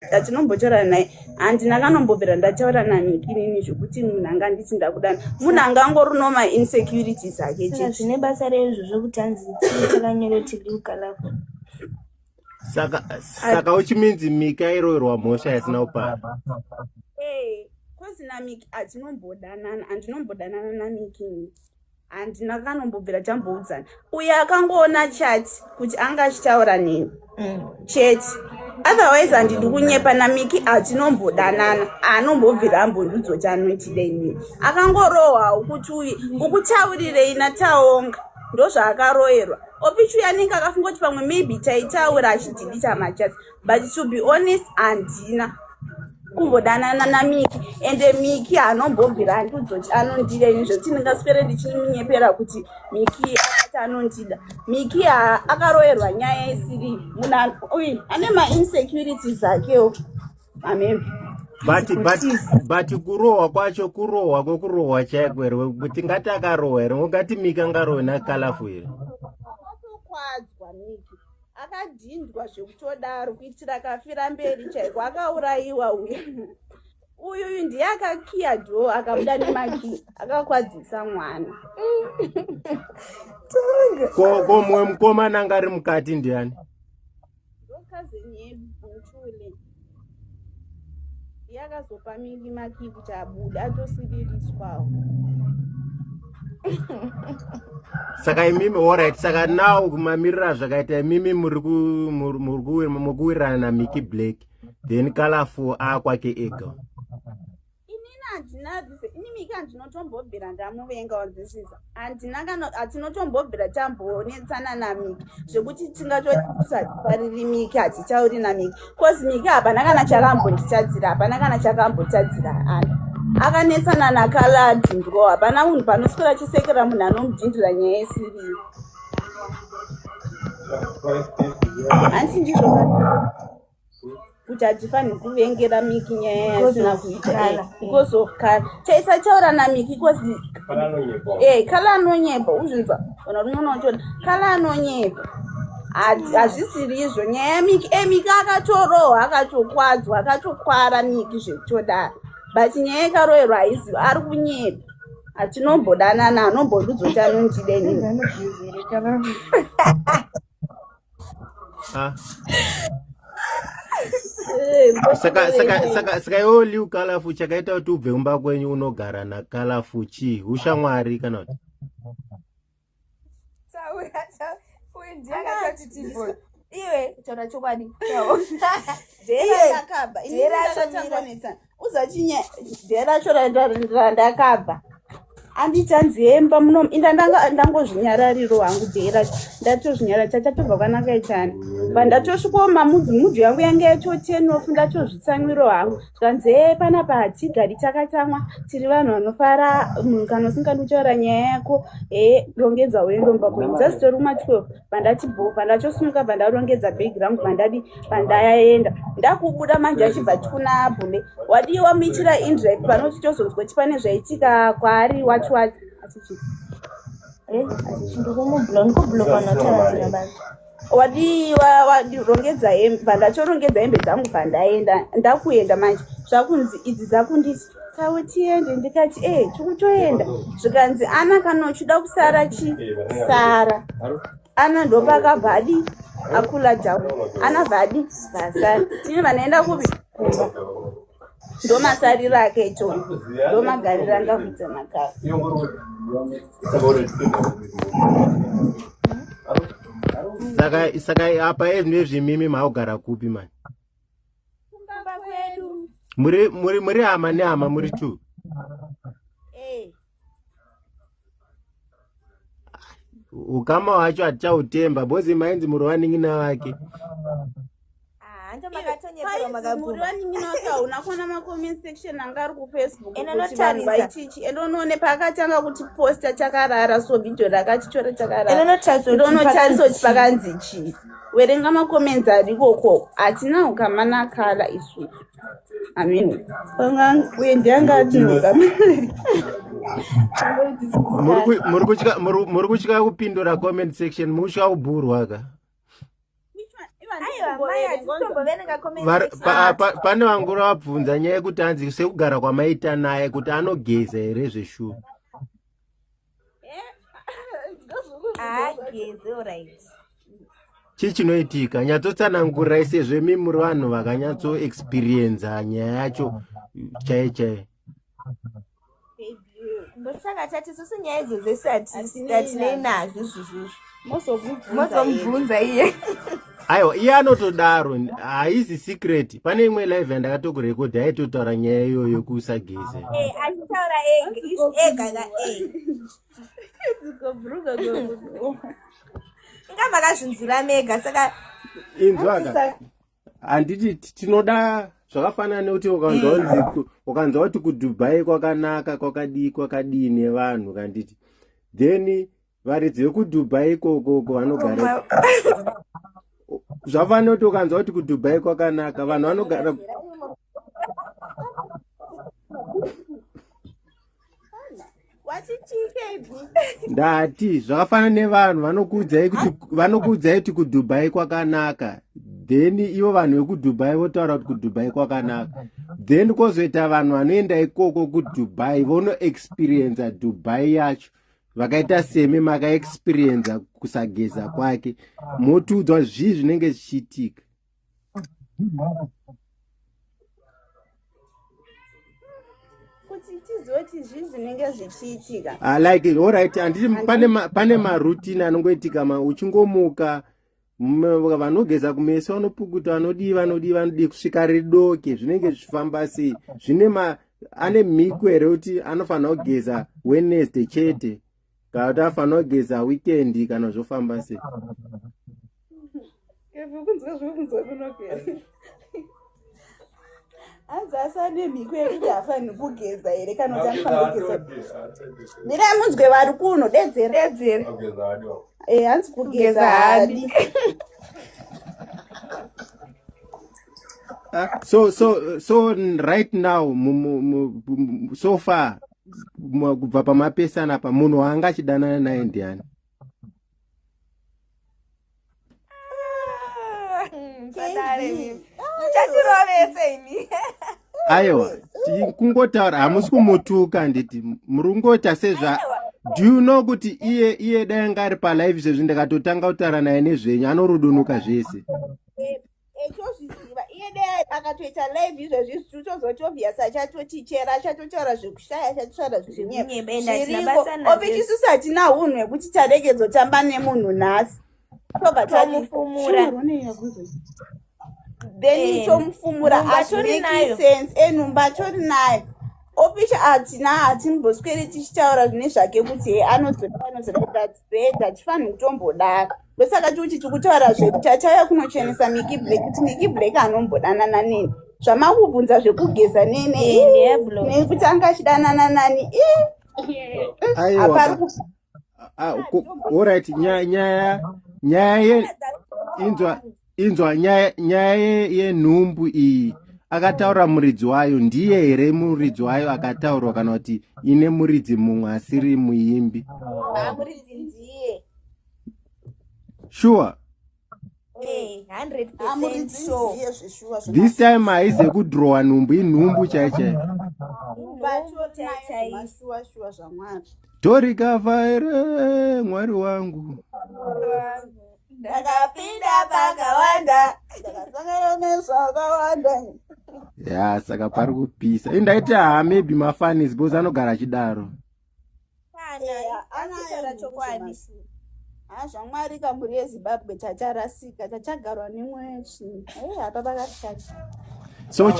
ndachinombotaura naye handina kanombobvira ndataura naMiki nini zvokuti munhu anga ndichinda kudana munhu angangorino mainsecurities ake chete zvine basa reizvozvo kuti hanzi takanyorotiliukalafu saka uchiminzi Miki airoverwa mhosva yasina upara. kozi naMiki handinombodana naMiki handina kanombobvira tamboudzana uye akangoona chati kuti anga achitaura neni chete otherwise handidi kunyepa naMiki hatinombodana anombobvira ambondidzo chanotidei nini akangorohwa ukuthi uye ukutaurirei nataonga ndozvaakaroverwa opichu yanenge akafunga kuti pamwe maybe taitaura achidhilita machats but to be honest handina kumbodanana naMiki ende Miki anombobvira andidzoti anondida ini zvekuti ndingaswere ndichimunyepera kuti Miki akati anondida. Miki akaroverwa nyaya isiri munhu ane mainsecurities akewo amembe but kurohwa kwacho kurohwa kwekurohwa chaiko here kuti ngati akarohwa here ngati Miki angarohwa naKalafu here kwadzwa Miki akadhindwa zvekutodaro kuitira kafira mberi chaiko akaurayiwa uyu ndiye akakiya dho akabuda nemaki akakwadzisa mwana ko mumwe mukomana anga ari mukati ndiani ndokazeni yedu muchule yakazopa Miki maki kuti abude atosiririswawo saka imimi alright saka now kumamirira zvakaita imimi muri kuwirirana naMiki Black then Kalafu akwake ega ini Miki handinotombobvira ndamuvenga wanzwisisa hatinotombobvira tambonetsana naMiki zvekuti tingatotisapariri Miki hatitauri naMiki kozi Miki hapana kana chakambonditadzira hapana kana chakambotadzira ana akanetsana nakaladhindro hapana munhu panoswera chisekera munhu anomudhindira nyaya isiriyo hanzi ndizvo kuti hatifaniri kuvengera Miki nyaya yasina kuita because of kala chaisataura naMiki kozi kala anonyepa uzvinzwa ona runonotoda kala anonyepa hazvisiri izvo nyaya yaMiki Miki akatorohwa akatokwadzwa akatokwara Miki zvekutodaro but nyaya ikaroverwa haiziva ari kunyepa hatinombodana anombondidzoti anondideni saka iwo Liu Kalafu chakaita kuti ubve kumba kwenyu unogara naKalafu chii ushamwari kana kuti iwe chona chokwadi uzati dhera cho randakabva andichanzemba muno ndangozvinyarariro hangu dhera ndatozvinyarara chachatobva kwanakaitani pandatosvikawo mudzi yangu yange yachotenofu ndatozvitsamwiro hangu zvikanzi panapa hatigari takatamwa tiri vanhu vanofara munhu kana usingadi kutaura nyaya yako rongedza uendomba kuedza zitori ma12 pandachosumuka pandarongedza background pandayaenda ndakubuda manje achibva tikuna bhule wadiwa michira indrive panoti tozonzwa kuti pane zvaitika kwaari wacho achichi wadirongedza hembe pandachorongedza hembe dzangu pandaenda ndakuenda manje zvakunzi idzi dzakunditi tautiende ndikati tikutoenda zvikanzi ana kana uchida kusara sara ana ndopakabhadi akula jabu ana bhadi vasara tini vanaenda kuvi ndomasarira ake icho ndomagarira anga kuita makava saka apa ezvimimi maogara kupi mani kumba kwedu muri hama nehama muri tu ukama wacho hatichautemba bozi mainzi muri waning'ina wake muri waning'ina wake hauna kuona macomment section anga ari kufacebook kuti vanhu vaitichi endonoone pakatanga kuti posta chakarara so video rakatitora chakarara ndonotarisa kuti pakanzi chii werenga macomments ari ikoko hatina ukama nakala isu amen uye ndiangati muri kutya kupindura comment section muri kutya kubhurwa ka Aiwa mai atitomboverenga comment. Pane vangura vabvunza nyaya yekuti hanzi sekugara kwamaita naye kuti anogeza here zveshuwa. Geze alright. Chii chinoitika? Nyatsotsanangura sezvo muri vanhu vakanyatso experience nyaya yacho chaiye. Ndosaka tati susu nyaya idzo dzese hatinei nazvo izvozvo. Mozomubvunza iye. Aiwa, iye anotodaro, haizi secret. Pane imwe live yandakatokurekodha aitotaura nyaya iyoyo kusageze. Achitaura ega. Inga makazvinzura mega saka inzwaka. Handiti tinoda zvakafanana nekuti ukanzwa kuti kuDubai kwakanaka kwakadini vanhu kanditi. Then varidzi vekuDubai ikoko vanogara. Zvafanana kuti ukanzwa kuti kuDubai kwakanaka vanhu vanogara. Ndati zvakafanana nevanhu vanokuudzai kuti kuDubai kwakanaka. Then ivo vanhu vekuDubai votaura kuti kuDubai kwakanaka. Then kwozoita vanhu vanoenda ikoko kuDubai vono experience Dubai yacho. Vakaita semi maka experience kusageza kwake. Motudzwa zvinenge zvichiitika. Like alright, anditi pane maroutine anongoitika uchingomuka vanogeza kumeso vanopukuta vanodi kusvika ridoke zvinenge zvifamba sei zvine ane mhiko here kuti anofanira kugeza Wednesday chete kana kuti afanira kugeza weekend kana zvofamba sei. Azasane mhiko yekuti hafaniri kugeza here kana kuti anofanira kugeza. Mirai munzwe vari kuno dedzere. Hanzi kugeza hadi. So right now so far kubva pamapesana apa munhu waanga achidanana naye ndiani? Aiwa, kungotaura hamusi kumutuka nditi muri kungota sezva. Do you know kuti iye dai ngari palive zvezvi ndakatotanga kutaura naye nezvenyu anorudunuka zvese. Echozviziva iye dai akatoita live izvezvi zvitozotovhiyasa achatotichera achatotaura zvekushaya achatotaura zviriko opichisisi hatina unhu hwekuti taregedzotamba nemunhu nhasi tobva tamufumura then tomufumura hazvimeki sense enhumba tori nayo opicha hatimbosweri tichitaura zvine zvake kuti anozoda tifanira kutombodara ndosaka tikuti tikutaura zvekutachauya kunochenesa Mickey Black kuti Mickey Black anombodanana neni zvamakubvunza zvekugeza nekuti anga achidanana nani alright nyaya inzwa nyaya yenhumbu iyi akataura muridzi wayo ndiye here muridzi wayo akataurwa kana kuti ine muridzi mumwe asiri muimbi? Muridzi ndiye. Sure. 100% sure. This time haize kudrowa nhumbu inhumbu chaichai. Torikava here Mwari wangu. Ndakapinda pakawanda. Ya saka pari kupisa. Indaiti maybe mafani suppose anogara achidaro. Anachara chokwadi. Zvamwari kamuri yeZimbabwe tacharasika tachagarwa nemwechi. Hapa pakashata. So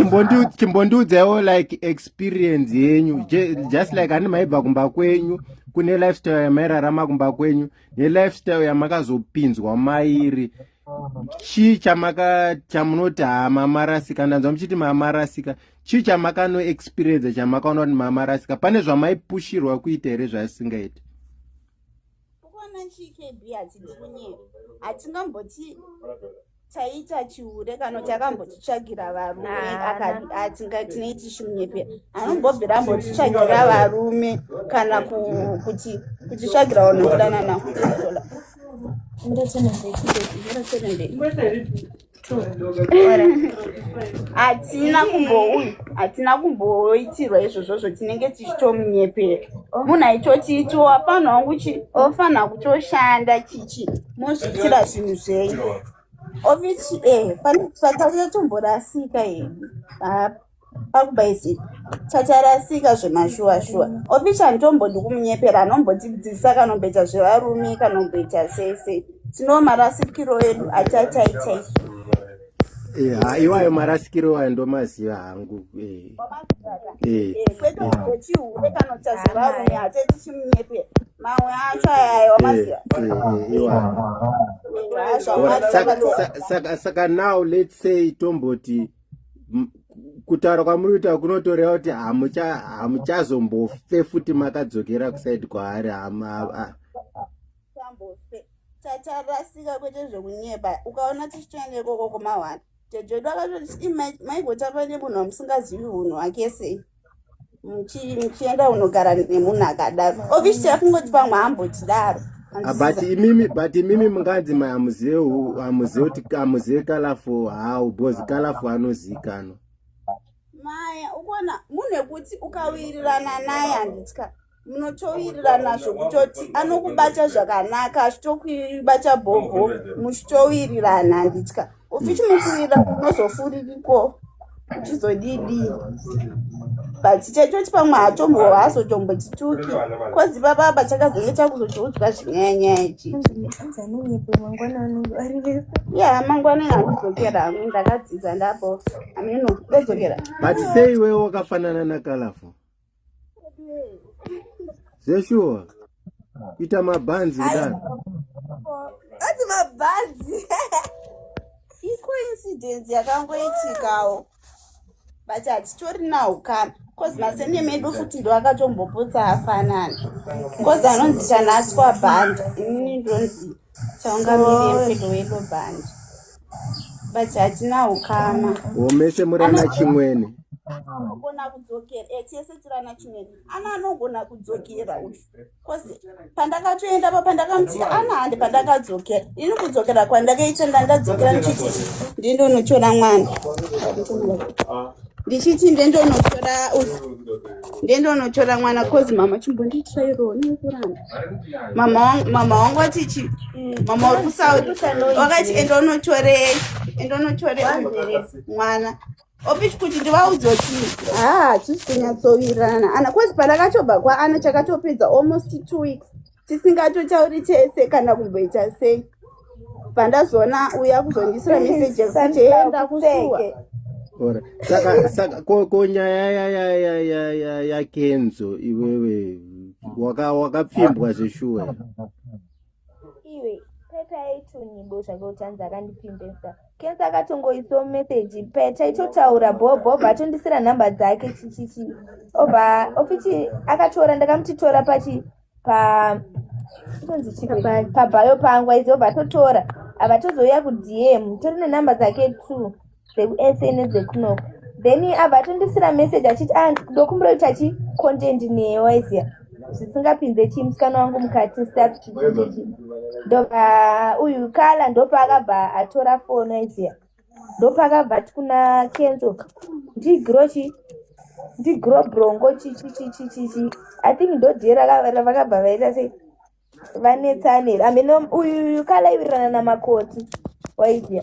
chimbondiudzaiwo like experience yenyu just like ani maibva kumba kwenyu kune lifestyle yamairarama kumba kwenyu nelifestyle yamakazopinzwa mairi. Chii chamunoti mamarasika? Ndanzwa muchiti mamarasika. Chii chamakano experience chamakaona kuti mamarasika? Pane zvamaipushirwa kuita here zvasingaiti? Kuona CKB hatingamboti taita chihure kana kuti akambotitsvagira varume tinoiti chimunyepe anombobvira ambotitsvagira varume kana kutitsvagira vanhu kudanana. hatina kumboitirwa izvozvozvo tinenge tichitomunyepera munhu aitotiitiwa hapana wangu ofanira kutoshanda chichi mozviitira zvinhu zvenyu ovichi patatomborasika hedu pakubaisi tacharasika zvemashuwa-shuwa ofichi hanitombodi kumunyepera anombotidzidzisa kanomboita zvevarume kanomboita sese tino marasikiro edu achataita isu iwayo marasikiro wayo ndomaziva hangu kwechihure kanoita zvevarume hatei tichimunyepera mamwe acho ayayo wamaziva saka now let's say tomboti kutaura kwamuri kuita kunotoreva kuti hamuchazombofe futi makadzokera kusaidi kwaari tatarasika kwete zvekunyepa ukaona tichitoenda ikoko kumahwana jejedu akatoti maigotapa nemunhu wamusingazivi unhu wake sei muchienda unogara nemunhu akadaro ofishi takungoti pamwe hambotidaro but imimi munganzi hamuzive kuti hamuzive kalafu how because kalafu anozikanwa maya ukuona munhu ekuti ukawirirana naye handitya munotowirirana zvokutoti anokubata zvakanaka achitokubata bhobho muchitowirirana handitya ufichi mukuwira unozofuririko uchizodidi but chetoti pamwe hazotombotituki kozi papapa chakazenge chakuzochiudzwa zvinyanyanya ichi mangwana handidzokera hamwe ndakadzidza ndapo ameno ndodzokera but sei iwewe wakafanana nakalafu zeshuwa ita mabhanzi kudaro ati mabhanzi icoincidence yakangoitikawo but hatitori naukana kozi masende medu futi ndo akatomboputsa afanana kozi anonzi chanaswa bhandi inini ndonzi chaungamiriri mpedo wedo bhandi but hatina ukama womese murana chimwene anogona kudzokera tese tirana chimwene anogona kudzokera uyu kozi pandakatoenda pandakamutika handi pandakadzokera ini kudzokera kwandakaita ndadzokera ndichiti ndindonotora mwana ndichiti ndendonotora mwana kozi mama chimbondiitirairo nekuramba mama wangu atichi mama uri kusaudi wakati endonotore mwana opichi kuti ndivaudzoti hatisi kunyatsowirirana ana kozi pandakatobva kwaana chakatopedza almost 2 weeks tisingatotauri chese kana kumboita sei pandazoona uya kuzondisira meseji yekuti enda kusuwa saka konyaya yakenzo iwewe wakapfimbwa zveshuwa iwe petaitu nyimbo zvakautanza akandipimbesa kenzo akatongoisawo meseji petaitotaura bhobho batondisira nhamba dzake chichichi obva ofichi akatora ndakamuchitora pabhayo pangu aizi obva totora ava tozouya kudm tori nenhamba dzake 2 dzekuSN dzekunoko then abva tondisira message achiti ndokumbura kuti achicontent neyoaiziya zvisingapinze chimusikana wangu mukati staff chichichichi ndobva uyu kala ndopaakabva atora foni aiziya ndopaakabva tikuna kenzo ndigro brongo chichichichichi I think ndodhera ravakabva vaita sei vanetsaneri amene uyu kala iwirirana namakoti waiziya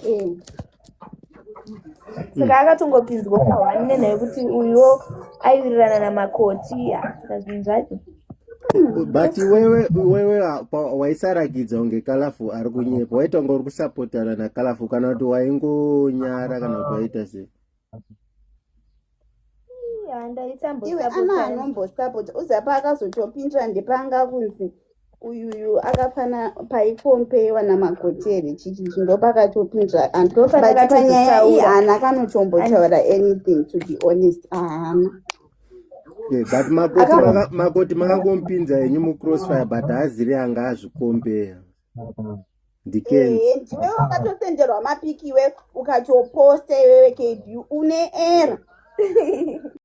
saka akatongopinzwa pahwani nenhayo kuti uyuwo aiwirirana namakoti saka zvinhu zvacho but wewe waisarakidza kunge kalafu ari kunyepa waita kunge uri kusapotana nakalafu kana kuti waingonyara kana kuti waita sei iwe ana anombosapota uzapa akazotopindira ndepanga kunzi uyuyu akafana paikompewa namagoteri chichichi ndopakatopindira but panyaya iyi haana kanotombotaura anything to be honest haana but makoti makangomupinza henyu mucrossfire but haaziri anga azvikombeya ndikenzi ndiwe wakatosenderwa mapikiwe ukatoposta iwewe kbu une era